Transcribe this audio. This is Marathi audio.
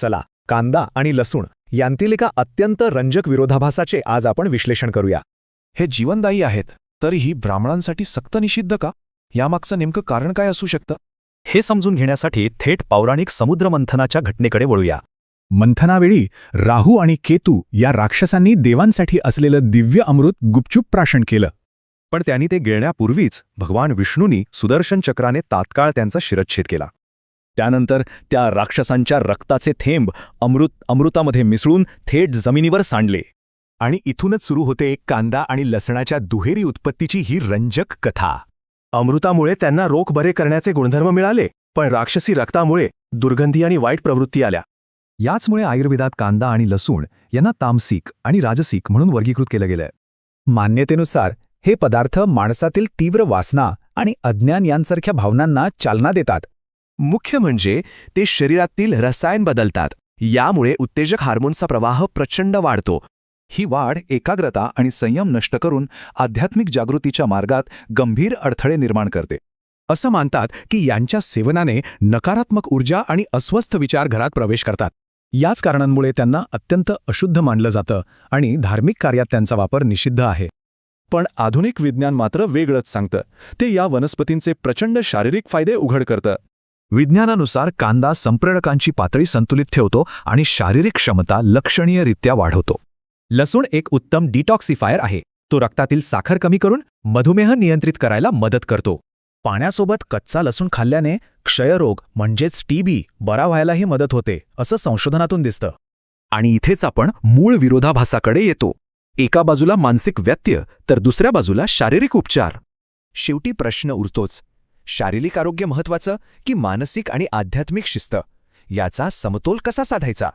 चला, कांदा आणि लसूण यांतील एका अत्यंत रंजक विरोधाभासाचे आज आपण विश्लेषण करूया. हे जीवनदायी आहेत, तरीही ब्राह्मणांसाठी सक्त निषिद्ध का? यामागचं नेमकं कारण काय असू शकतं? हे समजून घेण्यासाठी थेट पौराणिक समुद्रमंथनाच्या घटनेकडे वळूया. मंथनावेळी राहू आणि केतू या राक्षसांनी देवांसाठी असलेलं दिव्य अमृत गुपचूप प्राशन केलं. पण त्यांनी ते गिळण्यापूर्वीच भगवान विष्णूंनी सुदर्शन चक्राने तात्काळ त्यांचा शिरच्छेद केला. त्यानंतर त्या राक्षसांच्या रक्ताचे थेंब अमृतामध्ये मिसळून थेट जमिनीवर सांडले. आणि इथूनच सुरू होते एक कांदा आणि लसणाच्या दुहेरी उत्पत्तीची ही रंजक कथा. अमृतामुळे त्यांना रोग बरे करण्याचे गुणधर्म मिळाले, पण राक्षसी रक्तामुळे दुर्गंधी आणि वाईट प्रवृत्ती आल्या. याचमुळे आयुर्वेदात कांदा आणि लसूण यांना तामसिक आणि राजसिक म्हणून वर्गीकृत केलं गेलंय. मान्यतेनुसार हे पदार्थ माणसातील तीव्र वासना आणि अज्ञान यांसारख्या भावनांना चालना देतात. मुख्य म्हणजे ते शरीरातील रसायन बदलतात. यामुळे उत्तेजक हार्मोन्सचा प्रवाह प्रचंड वाढतो. ही वाढ एकाग्रता आणि संयम नष्ट करून आध्यात्मिक जागृतीच्या मार्गात गंभीर अडथळे निर्माण करते. असं मानतात की यांच्या सेवनाने नकारात्मक ऊर्जा आणि अस्वस्थ विचार घरात प्रवेश करतात. याच कारणांमुळे त्यांना अत्यंत अशुद्ध मानलं जातं आणि धार्मिक कार्यात त्यांचा वापर निषिद्ध आहे. पण आधुनिक विज्ञान मात्र वेगळंच सांगतं. ते या वनस्पतींचे प्रचंड शारीरिक फायदे उघड करतं. विज्ञानानुसार कांदा संप्रेरकांची पातळी संतुलित ठेवतो आणि शारीरिक क्षमता लक्षणीयरित्या वाढवतो. लसूण एक उत्तम डिटॉक्सिफायर आहे. तो रक्तातील साखर कमी करून मधुमेह नियंत्रित करायला मदत करतो. पाण्यासोबत कच्चा लसूण खाल्ल्याने क्षयरोग म्हणजेच टीबी बरा व्हायलाही मदत होते, असं संशोधनातून दिसतं. आणि इथेच आपण मूळ विरोधाभासाकडे येतो. एका बाजूला मानसिक व्यत्यय तर दुसऱ्या बाजूला शारीरिक उपचार. शेवटी प्रश्न उरतोच, शारीरिक आरोग्य महत्वाचं की मानसिक आणि आध्यात्मिक शिस्त? याचा समतोल कसा साधायचा?